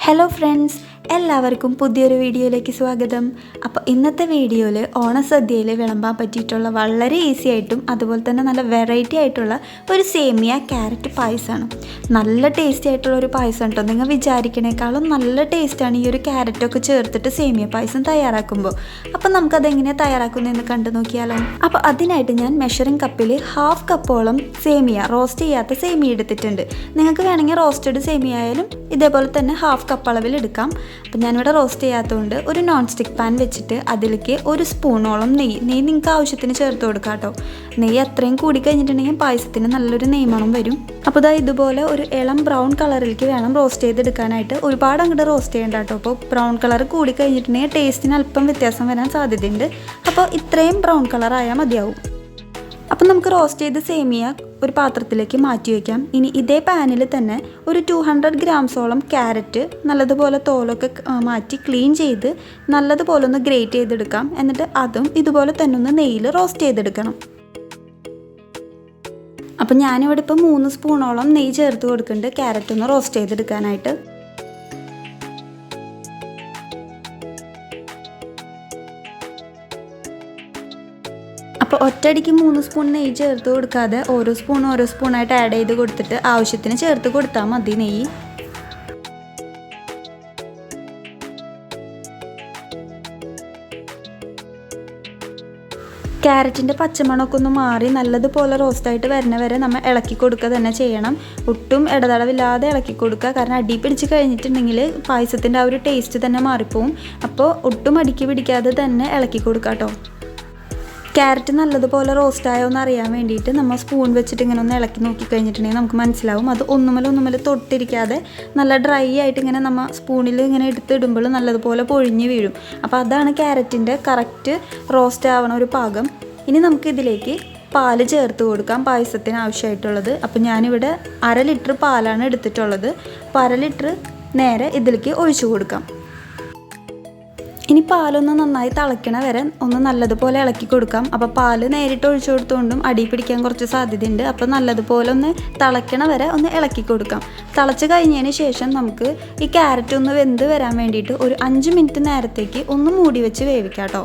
Hello friends, എല്ലാവർക്കും പുതിയൊരു വീഡിയോയിലേക്ക് സ്വാഗതം. അപ്പോൾ ഇന്നത്തെ വീഡിയോയിൽ ഓണസദ്യയിൽ വിളമ്പാൻ പറ്റിയിട്ടുള്ള വളരെ ഈസി ആയിട്ടും അതുപോലെ തന്നെ നല്ല വെറൈറ്റി ആയിട്ടുള്ള ഒരു സേമിയ ക്യാരറ്റ് പായസമാണ്. നല്ല ടേസ്റ്റി ആയിട്ടുള്ള ഒരു പായസം കേട്ടോ. നിങ്ങൾ വിചാരിക്കണേക്കാളും നല്ല ടേസ്റ്റാണ് ഈ ഒരു ക്യാരറ്റൊക്കെ ചേർത്തിട്ട് സേമിയ പായസം തയ്യാറാക്കുമ്പോൾ. അപ്പോൾ നമുക്കതെങ്ങനെയാണ് തയ്യാറാക്കുന്നതെന്ന് കണ്ടു നോക്കിയാലോ. അപ്പോൾ അതിനായിട്ട് ഞാൻ മെഷറിംഗ് കപ്പിൽ 1/2 കപ്പോളം സേമിയ, റോസ്റ്റ് ചെയ്യാത്ത സേമിയ എടുത്തിട്ടുണ്ട്. നിങ്ങൾക്ക് വേണമെങ്കിൽ റോസ്റ്റഡ് സേമിയ ആയാലും ഇതേപോലെ തന്നെ 1/2 കപ്പ് അളവിൽ എടുക്കാം. അപ്പം ഞാനിവിടെ റോസ്റ്റ് ചെയ്യാത്തതുകൊണ്ട് ഒരു നോൺ സ്റ്റിക്ക് പാൻ വെച്ചിട്ട് അതിലേക്ക് 1 സ്പൂണോളം നെയ്യ് നിങ്ങൾക്ക് ആവശ്യത്തിന് ചേർത്ത് കൊടുക്കാം കേട്ടോ. നെയ്യ് അത്രയും കൂടി കഴിഞ്ഞിട്ടുണ്ടെങ്കിൽ പായസത്തിന് നല്ലൊരു നെയ്മണം വരും. അപ്പോൾ ഇതുപോലെ ഒരു ഇളം ബ്രൗൺ കളറിലേക്ക് വേണം റോസ്റ്റ് ചെയ്തെടുക്കാനായിട്ട്. ഒരുപാട് അങ്ങോട്ട് റോസ്റ്റ് ചെയ്യേണ്ട കേട്ടോ. അപ്പോൾ ബ്രൗൺ കളർ കൂടി കഴിഞ്ഞിട്ടുണ്ടെങ്കിൽ ടേസ്റ്റിന് അല്പം വ്യത്യാസം വരാൻ സാധ്യതയുണ്ട്. അപ്പോൾ ഇത്രയും ബ്രൗൺ കളർ ആയാൽ മതിയാവും. അപ്പം നമുക്ക് റോസ്റ്റ് ചെയ്ത സേമിയ ഒരു പാത്രത്തിലേക്ക് മാറ്റി വയ്ക്കാം. ഇനി ഇതേ പാനിൽ തന്നെ ഒരു 200 ഗ്രാംസോളം ക്യാരറ്റ് നല്ലതുപോലെ തോലൊക്കെ മാറ്റി ക്ലീൻ ചെയ്ത് നല്ലതുപോലെ ഒന്ന് ഗ്രേറ്റ് ചെയ്തെടുക്കാം. എന്നിട്ട് അതും ഇതുപോലെ തന്നെ ഒന്ന് നെയ്യിൽ റോസ്റ്റ് ചെയ്തെടുക്കണം. അപ്പം ഞാനിവിടെ ഇപ്പോൾ 3 സ്പൂണോളം നെയ്യ് ചേർത്ത് കൊടുക്കുന്നുണ്ട് ക്യാരറ്റ് ഒന്ന് റോസ്റ്റ് ചെയ്തെടുക്കാനായിട്ട്. അപ്പോൾ ഒറ്റയടിക്ക് 3 സ്പൂൺ നെയ്യ് ചേർത്ത് കൊടുക്കാതെ ഓരോ സ്പൂണായിട്ട് ആഡ് ചെയ്ത് കൊടുത്തിട്ട് ആവശ്യത്തിന് ചേർത്ത് കൊടുത്താൽ മതി നെയ്യ്. ക്യാരറ്റിൻ്റെ പച്ചമണമൊക്കെ ഒന്ന് മാറി നല്ലതുപോലെ റോസ്റ്റായിട്ട് വരുന്ന വരെ നമ്മൾ ഇളക്കി കൊടുക്കുക തന്നെ ചെയ്യണം. ഒട്ടും ഇടതടവില്ലാതെ ഇളക്കി കൊടുക്കുക. കാരണം അടി പിടിച്ച് കഴിഞ്ഞിട്ടുണ്ടെങ്കിൽ പായസത്തിൻ്റെ ആ ഒരു ടേസ്റ്റ് തന്നെ മാറിപ്പോവും. അപ്പോൾ ഒട്ടും അടിക്ക് പിടിക്കാതെ തന്നെ ഇളക്കി കൊടുക്കുക കേട്ടോ. ക്യാരറ്റ് നല്ലതുപോലെ റോസ്റ്റായോ എന്ന് അറിയാൻ വേണ്ടിയിട്ട് നമ്മൾ സ്പൂൺ വെച്ചിട്ട് ഇങ്ങനെ ഒന്ന് ഇളക്കി നോക്കി കഴിഞ്ഞിട്ടുണ്ടെങ്കിൽ നമുക്ക് മനസ്സിലാവും. അത് ഒന്നുമല്ല തൊട്ടിരിക്കാതെ നല്ല ഡ്രൈ ആയിട്ട് ഇങ്ങനെ നമ്മൾ സ്പൂണിൽ ഇങ്ങനെ എടുത്തിടുമ്പോൾ നല്ലതുപോലെ പൊഴിഞ്ഞ് വീഴും. അപ്പോൾ അതാണ് ക്യാരറ്റിൻ്റെ കറക്റ്റ് റോസ്റ്റ് ആവണ ഒരു പാകം. ഇനി നമുക്ക് ഇതിലേക്ക് പാല് ചേർത്ത് കൊടുക്കാം പായസത്തിന് ആവശ്യമായിട്ടുള്ളത്. അപ്പോൾ ഞാനിവിടെ 1/2 ലിറ്റർ പാലാണ് എടുത്തിട്ടുള്ളത്. അപ്പോൾ 1/2 ലിറ്റർ നേരെ ഇതിലേക്ക് ഒഴിച്ചു കൊടുക്കാം. ഇനി പാലൊന്ന് നന്നായി തിളയ്ക്കണ വരെ ഒന്ന് നല്ലതുപോലെ ഇളക്കി കൊടുക്കാം. അപ്പോൾ പാല് നേരിട്ട് ഒഴിച്ചു കൊടുത്തുകൊണ്ടും അടി പിടിക്കാൻ കുറച്ച് സാധ്യതയുണ്ട്. അപ്പോൾ നല്ലതുപോലെ ഒന്ന് തിളയ്ക്കണ വരെ ഒന്ന് ഇളക്കി കൊടുക്കാം. തിളച്ച് കഴിഞ്ഞതിന് ശേഷം നമുക്ക് ഈ ക്യാരറ്റ് ഒന്ന് വെന്ത് വരാൻ വേണ്ടിയിട്ട് ഒരു 5 മിനിറ്റ് നേരത്തേക്ക് ഒന്ന് മൂടി വെച്ച് വേവിക്കാം കേട്ടോ.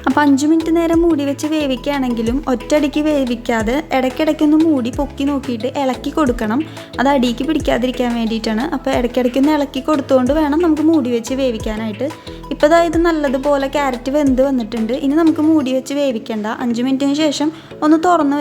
അപ്പോൾ 5 മിനിറ്റ് നേരം മൂടി വെച്ച് വേവിക്കുകയാണെങ്കിലും ഒറ്റയടിക്ക് വേവിക്കാതെ ഇടയ്ക്കിടയ്ക്കൊന്ന് മൂടി പൊക്കി നോക്കിയിട്ട് ഇളക്കി കൊടുക്കണം. അത് അടിക്ക് പിടിക്കാതിരിക്കാൻ വേണ്ടിയിട്ടാണ്. അപ്പോൾ ഇടയ്ക്കിടയ്ക്കൊന്ന് ഇളക്കി കൊടുത്തുകൊണ്ട് വേണം നമുക്ക് മൂടി വെച്ച് വേവിക്കാനായിട്ട്. ഇപ്പോൾ ഇത് നല്ലതുപോലെ ക്യാരറ്റ് വെന്ത് വന്നിട്ടുണ്ട്. ഇനി നമുക്ക് മൂടി വെച്ച് വേവിക്കേണ്ട. 5 മിനിറ്റിന് ശേഷം ഒന്ന് തുറന്ന്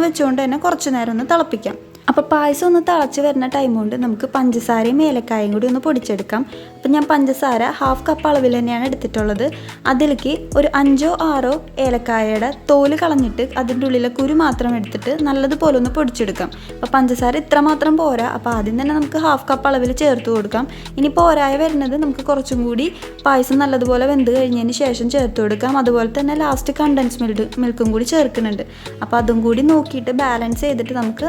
വെച്ചുകൊണ്ട് തന്നെ കുറച്ച് നേരം ഒന്ന് തിളപ്പിക്കാം. അപ്പോൾ പായസം ഒന്ന് തിളച്ച് വരുന്ന ടൈം കൊണ്ട് നമുക്ക് പഞ്ചസാരയും ഏലക്കായും കൂടി ഒന്ന് പൊടിച്ചെടുക്കാം. അപ്പോൾ ഞാൻ പഞ്ചസാര 1/2 കപ്പ് അളവിൽ തന്നെയാണ് എടുത്തിട്ടുള്ളത്. അതിലേക്ക് ഒരു 5-6 ഏലക്കായയുടെ തോല് കളഞ്ഞിട്ട് അതിൻ്റെ ഉള്ളിലെ കുരു മാത്രം എടുത്തിട്ട് നല്ലതുപോലെ ഒന്ന് പൊടിച്ചെടുക്കാം. അപ്പോൾ പഞ്ചസാര ഇത്ര മാത്രം പോരാ. അപ്പോൾ ആദ്യം തന്നെ നമുക്ക് 1/2 കപ്പ് അളവിൽ ചേർത്ത് കൊടുക്കാം. ഇനി പോരായ വരുന്നത് നമുക്ക് കുറച്ചും കൂടി പായസം നല്ലതുപോലെ വെന്ത് കഴിഞ്ഞതിന് ശേഷം ചേർത്ത് കൊടുക്കാം. അതുപോലെ തന്നെ ലാസ്റ്റ് കണ്ടൻസ് മിൽക്കും കൂടി ചേർക്കുന്നുണ്ട്. അപ്പോൾ അതും കൂടി നോക്കിയിട്ട് ബാലൻസ് ചെയ്തിട്ട് നമുക്ക്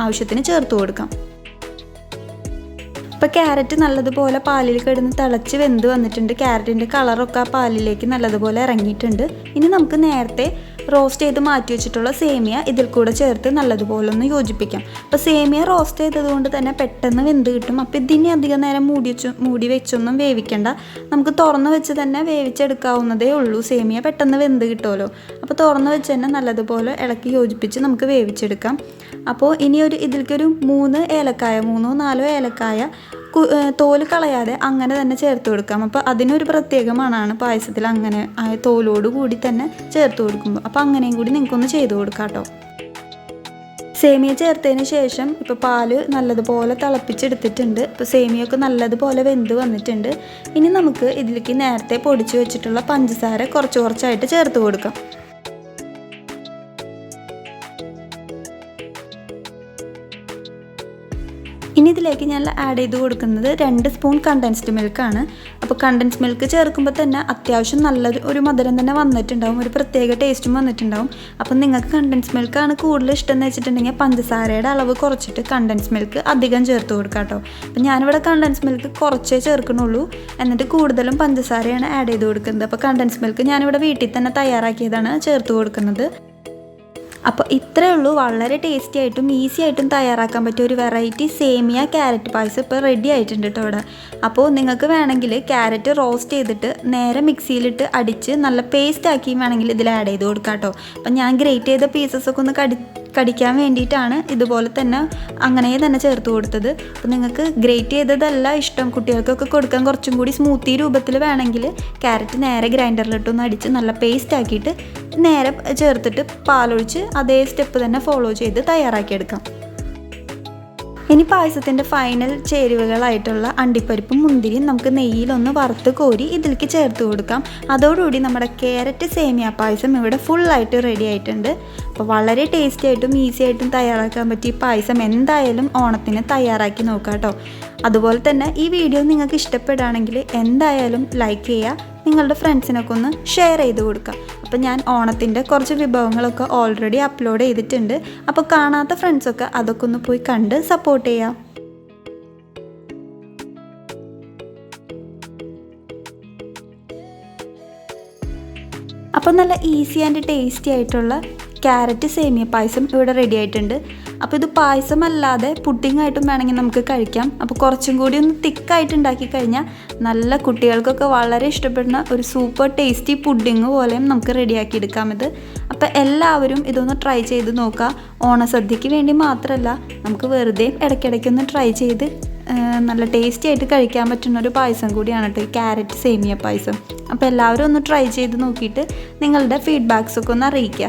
ആവശ്യത്തിന് ചേർത്ത് കൊടുക്കാം. ഇപ്പോൾ ക്യാരറ്റ് നല്ലതുപോലെ പാലിൽ കിടന്ന് തിളച്ച് വെന്ത് വന്നിട്ടുണ്ട്. ക്യാരറ്റിൻ്റെ കളറൊക്കെ ആ പാലിലേക്ക് നല്ലതുപോലെ ഇറങ്ങിയിട്ടുണ്ട്. ഇനി നമുക്ക് നേരത്തെ റോസ്റ്റ് ചെയ്ത് മാറ്റി വെച്ചിട്ടുള്ള സേമിയ ഇതിൽ കൂടെ ചേർത്ത് നല്ലതുപോലെ ഒന്ന് യോജിപ്പിക്കാം. അപ്പോൾ സേമിയ റോസ്റ്റ് ചെയ്തതുകൊണ്ട് തന്നെ പെട്ടെന്ന് വെന്ത് കിട്ടും. അപ്പോൾ ഇതിനെ അധികം നേരം മൂടി വെച്ചൊന്നും വേവിക്കേണ്ട. നമുക്ക് തുറന്ന് വെച്ച് തന്നെ വേവിച്ചെടുക്കാവുന്നതേ ഉള്ളൂ. സേമിയ പെട്ടെന്ന് വെന്ത് കിട്ടുമല്ലോ. അപ്പോൾ തുറന്ന് വെച്ച് തന്നെ നല്ലതുപോലെ ഇളക്കി യോജിപ്പിച്ച് നമുക്ക് വേവിച്ചെടുക്കാം. അപ്പോൾ ഇനി ഇതിലേക്കൊരു 3 ഏലക്കായ 3-4 ഏലക്കായ തോല് കളയാതെ അങ്ങനെ തന്നെ ചേർത്ത് കൊടുക്കാം. അപ്പോൾ അതിനൊരു പ്രത്യേക മണമാണ് പായസത്തിൽ അങ്ങനെ തോലോട് കൂടി തന്നെ ചേർത്ത് കൊടുക്കുമ്പോൾ. അപ്പോൾ അങ്ങനെയും കൂടി നിങ്ങൾക്കൊന്ന് ചെയ്ത് കൊടുക്കാം കേട്ടോ. സേമിയ ചേർത്തതിന് ശേഷം ഇപ്പോൾ പാല് നല്ലതുപോലെ തിളപ്പിച്ചെടുത്തിട്ടുണ്ട്. ഇപ്പോൾ സേമിയൊക്കെ നല്ലതുപോലെ വെന്ത് വന്നിട്ടുണ്ട്. ഇനി നമുക്ക് ഇതിലേക്ക് നേരത്തെ പൊടിച്ച് വെച്ചിട്ടുള്ള പഞ്ചസാര കുറച്ചായിട്ട് ചേർത്ത് കൊടുക്കാം. ഇനി ഇതിലേക്ക് ഞാൻ ആഡ് ചെയ്ത് കൊടുക്കുന്നത് 2 സ്പൂൺ കണ്ടൻസ്ഡ് മിൽക്കാണ്. അപ്പോൾ കണ്ടൻസ്ഡ് മിൽക്ക് ചേർക്കുമ്പോൾ തന്നെ അത്യാവശ്യം നല്ലൊരു മധുരം തന്നെ വന്നിട്ടുണ്ടാവും, ഒരു പ്രത്യേക ടേസ്റ്റും വന്നിട്ടുണ്ടാവും. അപ്പം നിങ്ങൾക്ക് കണ്ടൻസ്ഡ് മിൽക്കാണ് കൂടുതൽ ഇഷ്ടം എന്ന് വെച്ചിട്ടുണ്ടെങ്കിൽ പഞ്ചസാരയുടെ അളവ് കുറച്ചിട്ട് കണ്ടൻസ്ഡ് മിൽക്ക് അധികം ചേർത്ത് കൊടുക്കാം കേട്ടോ. അപ്പം ഞാനിവിടെ കണ്ടൻസ്ഡ് മിൽക്ക് കുറച്ചേ ചേർക്കണുള്ളൂ, എന്നിട്ട് കൂടുതലും പഞ്ചസാരയാണ് ആഡ് ചെയ്ത് കൊടുക്കുന്നത്. അപ്പോൾ കണ്ടൻസ്ഡ് മിൽക്ക് ഞാനിവിടെ വീട്ടിൽ തന്നെ തയ്യാറാക്കിയതാണ് ചേർത്ത് കൊടുക്കുന്നത്. അപ്പോൾ ഇത്രയേ ഉള്ളൂ, വളരെ ടേസ്റ്റി ആയിട്ടും ഈസി ആയിട്ടും തയ്യാറാക്കാൻ പറ്റിയ ഒരു വെറൈറ്റി സേമിയ ക്യാരറ്റ് പായസം ഇപ്പോൾ റെഡി ആയിട്ടുണ്ട് കേട്ടോ ഇവിടെ. അപ്പോൾ നിങ്ങൾക്ക് വേണമെങ്കിൽ ക്യാരറ്റ് റോസ്റ്റ് ചെയ്തിട്ട് നേരെ മിക്സിയിലിട്ട് അടിച്ച് നല്ല പേസ്റ്റ് ആക്കിയും വേണമെങ്കിൽ ഇതിൽ ആഡ് ചെയ്ത് കൊടുക്കാം കേട്ടോ. അപ്പം ഞാൻ ഗ്രേറ്റ് ചെയ്ത പീസസൊക്കെ ഒന്ന് കടിക്കാൻ വേണ്ടിയിട്ടാണ് ഇതുപോലെ തന്നെ അങ്ങനെ തന്നെ ചേർത്ത് കൊടുത്തത്. അപ്പോൾ നിങ്ങൾക്ക് ഗ്രേറ്റ് ചെയ്തതല്ല ഇഷ്ടം, കുട്ടികൾക്കൊക്കെ കൊടുക്കാൻ കുറച്ചും കൂടി സ്മൂത്തി രൂപത്തിൽ വേണമെങ്കിൽ ക്യാരറ്റ് നേരെ ഗ്രൈൻഡറിലിട്ടൊന്ന് അടിച്ച് നല്ല പേസ്റ്റ് ആക്കിയിട്ട് നേരെ ചേർത്തിട്ട് പാലൊഴിച്ച് അതേ സ്റ്റെപ്പ് തന്നെ ഫോളോ ചെയ്ത് തയ്യാറാക്കിയെടുക്കാം. ഇനി പായസത്തിൻ്റെ ഫൈനൽ ചേരുവകളായിട്ടുള്ള അണ്ടിപ്പരിപ്പും മുന്തിരിയും നമുക്ക് നെയ്യിലൊന്ന് വറുത്ത് കോരി ഇതിലേക്ക് ചേർത്ത് കൊടുക്കാം. അതോടുകൂടി നമ്മുടെ ക്യാരറ്റ് സേമിയ പായസം ഇവിടെ ഫുള്ളായിട്ട് റെഡി ആയിട്ടുണ്ട്. അപ്പോൾ വളരെ ടേസ്റ്റി ആയിട്ടും ഈസി ആയിട്ടും തയ്യാറാക്കാൻ പറ്റിയ പായസം എന്തായാലും ഓണത്തിന് തയ്യാറാക്കി നോക്കാം കേട്ടോ. അതുപോലെ തന്നെ ഈ വീഡിയോ നിങ്ങൾക്ക് ഇഷ്ടപ്പെടുകയാണെങ്കിൽ എന്തായാലും ലൈക്ക് ചെയ്യുക, നിങ്ങളുടെ ഫ്രണ്ട്സിനൊക്കെ ഒന്ന് ഷെയർ ചെയ്ത് കൊടുക്കുക. അപ്പോൾ ഞാൻ ഓണത്തിൻ്റെ കുറച്ച് വിഭവങ്ങളൊക്കെ ഓൾറെഡി അപ്ലോഡ് ചെയ്തിട്ടുണ്ട്. അപ്പോൾ കാണാത്ത ഫ്രണ്ട്സൊക്കെ അതൊക്കെ ഒന്ന് പോയി കണ്ട് സപ്പോർട്ട് ചെയ്യാം. അപ്പോൾ നല്ല ഈസി ആൻഡ് ടേസ്റ്റി ആയിട്ടുള്ള ക്യാരറ്റ് സേമിയ പായസം ഇവിടെ റെഡി ആയിട്ടുണ്ട്. അപ്പോൾ ഇത് പായസമല്ലാതെ പുഡിംഗ് ആയിട്ടും വേണമെങ്കിൽ നമുക്ക് കഴിക്കാം. അപ്പോൾ കുറച്ചും കൂടി ഒന്ന് തിക്കായിട്ട് ഉണ്ടാക്കി കഴിഞ്ഞാൽ നല്ല കുട്ടികൾക്കൊക്കെ വളരെ ഇഷ്ടപ്പെടുന്ന ഒരു സൂപ്പർ ടേസ്റ്റി പുഡിംഗ് പോലെയും നമുക്ക് റെഡിയാക്കി എടുക്കാം ഇത്. അപ്പോൾ എല്ലാവരും ഇതൊന്ന് ട്രൈ ചെയ്ത് നോക്കുക. ഓണസദ്യക്ക് വേണ്ടി മാത്രമല്ല, നമുക്ക് വെറുതെ ഇടയ്ക്കിടയ്ക്കൊന്ന് ട്രൈ ചെയ്ത് നല്ല ടേസ്റ്റി ആയിട്ട് കഴിക്കാൻ പറ്റുന്ന ഒരു പായസം കൂടിയാണ് കേട്ടോ ഈ ക്യാരറ്റ് സേമിയ പായസം. അപ്പോൾ എല്ലാവരും ഒന്ന് ട്രൈ ചെയ്ത് നോക്കിയിട്ട് നിങ്ങളുടെ ഫീഡ്ബാക്സൊക്കെ ഒന്ന് അറിയിക്കുക.